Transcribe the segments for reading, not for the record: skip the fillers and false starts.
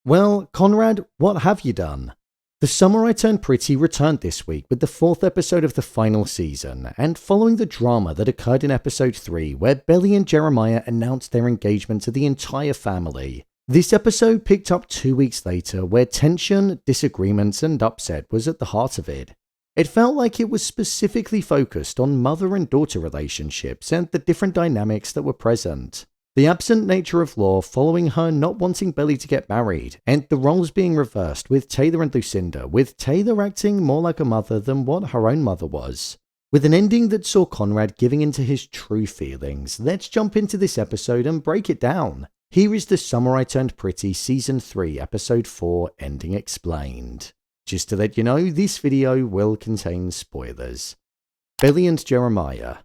Well, Conrad, what have you done? The Summer I Turned Pretty returned this week with the fourth episode of the final season, and following the drama that occurred in episode 3 where Belly and Jeremiah announced their engagement to the entire family, this episode picked up 2 weeks later where tension, disagreements and upset was at the heart of it. It felt like it was specifically focused on mother and daughter relationships and the different dynamics that were present. The absent nature of Law following her not wanting Belly to get married, and the roles being reversed with Taylor and Lucinda, with Taylor acting more like a mother than what her own mother was. With an ending that saw Conrad giving into his true feelings, let's jump into this episode and break it down. Here is The Summer I Turned Pretty Season 3 Episode 4 Ending Explained. Just to let you know, this video will contain spoilers. Belly and Jeremiah.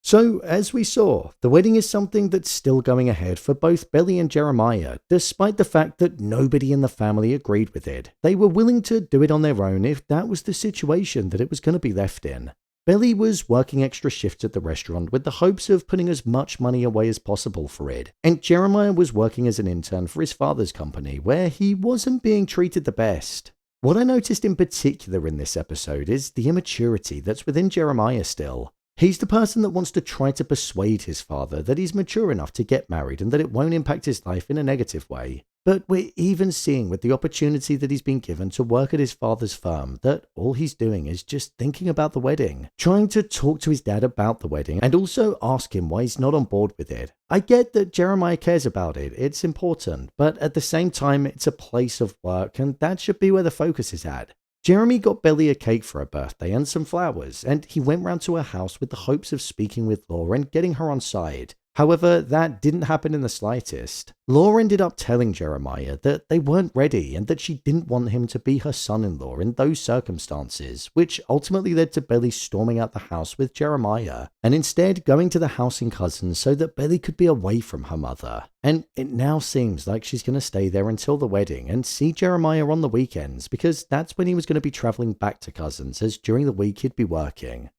So, as we saw, the wedding is something that's still going ahead for both Belly and Jeremiah, despite the fact that nobody in the family agreed with it. They were willing to do it on their own if that was the situation that it was going to be left in. Belly was working extra shifts at the restaurant with the hopes of putting as much money away as possible for it, and Jeremiah was working as an intern for his father's company, where he wasn't being treated the best. What I noticed in particular in this episode is the immaturity that's within Jeremiah still. He's the person that wants to try to persuade his father that he's mature enough to get married and that it won't impact his life in a negative way. But we're even seeing with the opportunity that he's been given to work at his father's firm that all he's doing is just thinking about the wedding, trying to talk to his dad about the wedding and also ask him why he's not on board with it. I get that Jeremiah cares about it, it's important, but at the same time it's a place of work and that should be where the focus is at. Jeremy got Belly a cake for her birthday and some flowers, and he went round to her house with the hopes of speaking with Laura and getting her on side. However, that didn't happen in the slightest. Laura ended up telling Jeremiah that they weren't ready and that she didn't want him to be her son-in-law in those circumstances, which ultimately led to Belly storming out the house with Jeremiah, and instead going to the house in Cousins so that Belly could be away from her mother. And it now seems like she's going to stay there until the wedding and see Jeremiah on the weekends, because that's when he was going to be travelling back to Cousins, as during the week he'd be working.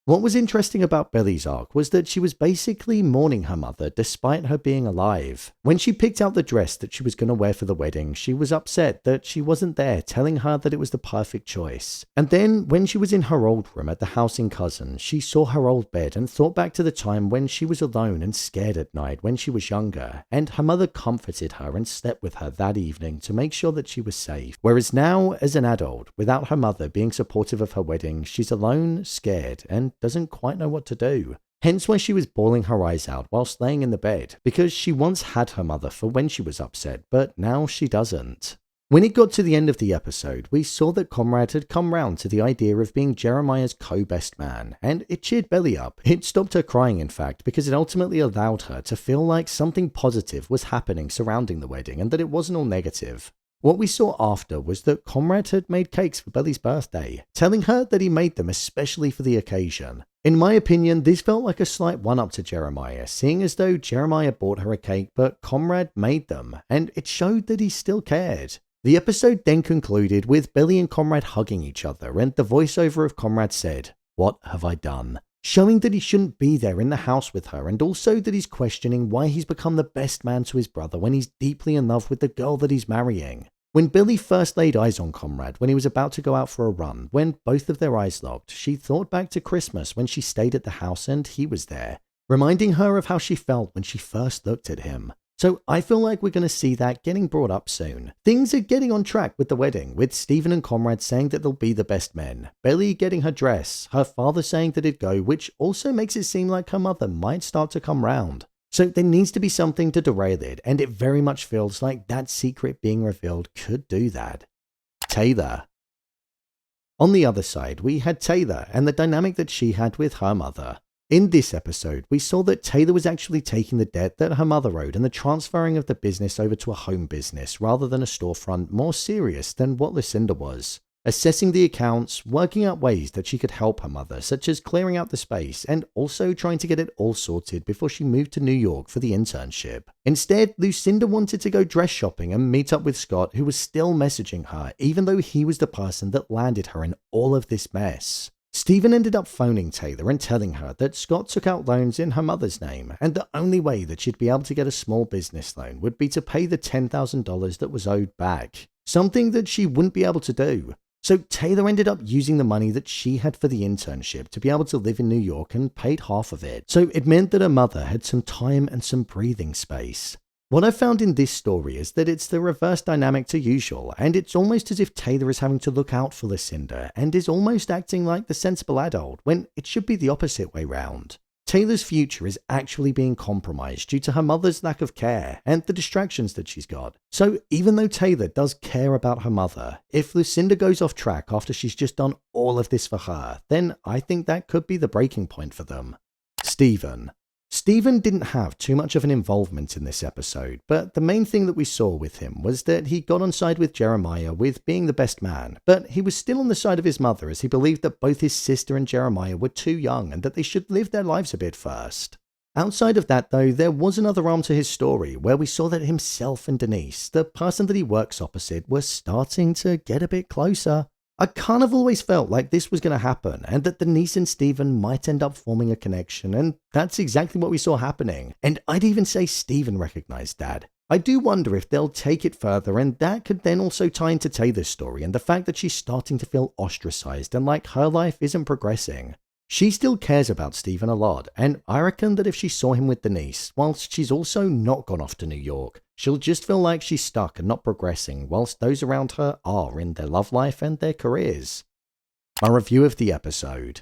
What was interesting about Belly's arc was that she was basically mourning her mother despite her being alive. When she picked out the dress that she was going to wear for the wedding, she was upset that she wasn't there, telling her that it was the perfect choice. And then when she was in her old room at the house in Cousins, she saw her old bed and thought back to the time when she was alone and scared at night when she was younger, and her mother comforted her and slept with her that evening to make sure that she was safe. Whereas now, as an adult, without her mother being supportive of her wedding, she's alone, scared, and doesn't quite know what to do. Hence why she was bawling her eyes out whilst laying in the bed, because she once had her mother for when she was upset, but now she doesn't. When it got to the end of the episode, we saw that Conrad had come round to the idea of being Jeremiah's co-best man, and it cheered Belly up. It stopped her crying, in fact, because it ultimately allowed her to feel like something positive was happening surrounding the wedding and that it wasn't all negative. What we saw after was that Conrad had made cakes for Belly's birthday, telling her that he made them especially for the occasion. In my opinion, this felt like a slight one-up to Jeremiah, seeing as though Jeremiah bought her a cake but Conrad made them, and it showed that he still cared. The episode then concluded with Belly and Conrad hugging each other, and the voiceover of Conrad said, "What have I done?" Showing that he shouldn't be there in the house with her, and also that he's questioning why he's become the best man to his brother when he's deeply in love with the girl that he's marrying. When Belly first laid eyes on Conrad when he was about to go out for a run, when both of their eyes locked, she thought back to Christmas when she stayed at the house and he was there, reminding her of how she felt when she first looked at him. So I feel like we're going to see that getting brought up soon. Things are getting on track with the wedding, with Stephen and Conrad saying that they'll be the best men, Belly getting her dress, her father saying that it'd go, which also makes it seem like her mother might start to come round. So there needs to be something to derail it, and it very much feels like that secret being revealed could do that. Taylor. On the other side, we had Taylor and the dynamic that she had with her mother. In this episode, we saw that Taylor was actually taking the debt that her mother owed and the transferring of the business over to a home business rather than a storefront more serious than what Lucinda was. Assessing the accounts, working out ways that she could help her mother, such as clearing out the space, and also trying to get it all sorted before she moved to New York for the internship. Instead, Lucinda wanted to go dress shopping and meet up with Scott, who was still messaging her, even though he was the person that landed her in all of this mess. Stephen ended up phoning Taylor and telling her that Scott took out loans in her mother's name, and the only way that she'd be able to get a small business loan would be to pay the $10,000 that was owed back, something that she wouldn't be able to do. So Taylor ended up using the money that she had for the internship to be able to live in New York and paid half of it. So it meant that her mother had some time and some breathing space. What I found in this story is that it's the reverse dynamic to usual, and it's almost as if Taylor is having to look out for Lucinda and is almost acting like the sensible adult when it should be the opposite way round. Taylor's future is actually being compromised due to her mother's lack of care and the distractions that she's got. So even though Taylor does care about her mother, if Lucinda goes off track after she's just done all of this for her, then I think that could be the breaking point for them. Stephen didn't have too much of an involvement in this episode, but the main thing that we saw with him was that he got on side with Jeremiah with being the best man, but he was still on the side of his mother as he believed that both his sister and Jeremiah were too young and that they should live their lives a bit first. Outside of that though, there was another arm to his story where we saw that himself and Denise, the person that he works opposite, were starting to get a bit closer. I kind of always felt like this was going to happen and that Denise and Stephen might end up forming a connection, and that's exactly what we saw happening. And I'd even say Stephen recognized that. I do wonder if they'll take it further, and that could then also tie into Taylor's story and the fact that she's starting to feel ostracized and like her life isn't progressing. She still cares about Stephen a lot, and I reckon that if she saw him with Denise, whilst she's also not gone off to New York, she'll just feel like she's stuck and not progressing whilst those around her are in their love life and their careers. My review of the episode.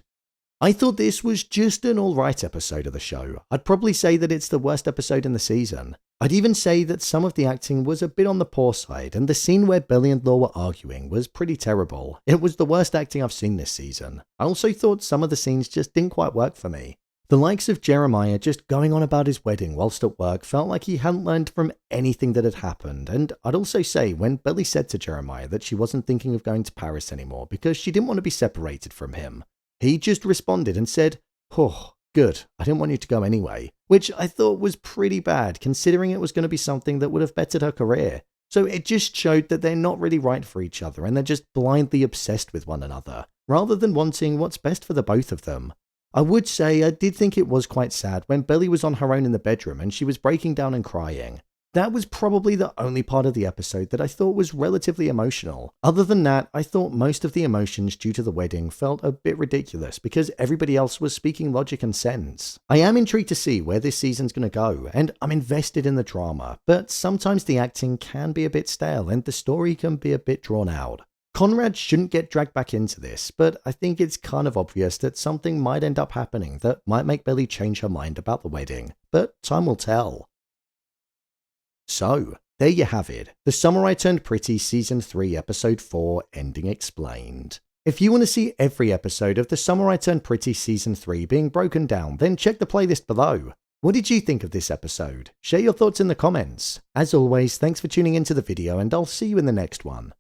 I thought this was just an alright episode of the show. I'd probably say that it's the worst episode in the season. I'd even say that some of the acting was a bit on the poor side, and the scene where Billy and Law were arguing was pretty terrible. It was the worst acting I've seen this season. I also thought some of the scenes just didn't quite work for me. The likes of Jeremiah just going on about his wedding whilst at work felt like he hadn't learned from anything that had happened, and I'd also say when Billy said to Jeremiah that she wasn't thinking of going to Paris anymore because she didn't want to be separated from him, he just responded and said, "Oh, good, I didn't want you to go anyway," which I thought was pretty bad considering it was going to be something that would have bettered her career. So it just showed that they're not really right for each other and they're just blindly obsessed with one another, rather than wanting what's best for the both of them. I would say I did think it was quite sad when Billy was on her own in the bedroom and she was breaking down and crying. That was probably the only part of the episode that I thought was relatively emotional. Other than that, I thought most of the emotions due to the wedding felt a bit ridiculous because everybody else was speaking logic and sense. I am intrigued to see where this season's going to go, and I'm invested in the drama, but sometimes the acting can be a bit stale and the story can be a bit drawn out. Conrad shouldn't get dragged back into this, but I think it's kind of obvious that something might end up happening that might make Billy change her mind about the wedding, but time will tell. So, there you have it, The Summer I Turned Pretty Season 3 Episode 4 Ending Explained. If you want to see every episode of The Summer I Turned Pretty Season 3 being broken down, then check the playlist below. What did you think of this episode? Share your thoughts in the comments. As always, thanks for tuning into the video and I'll see you in the next one.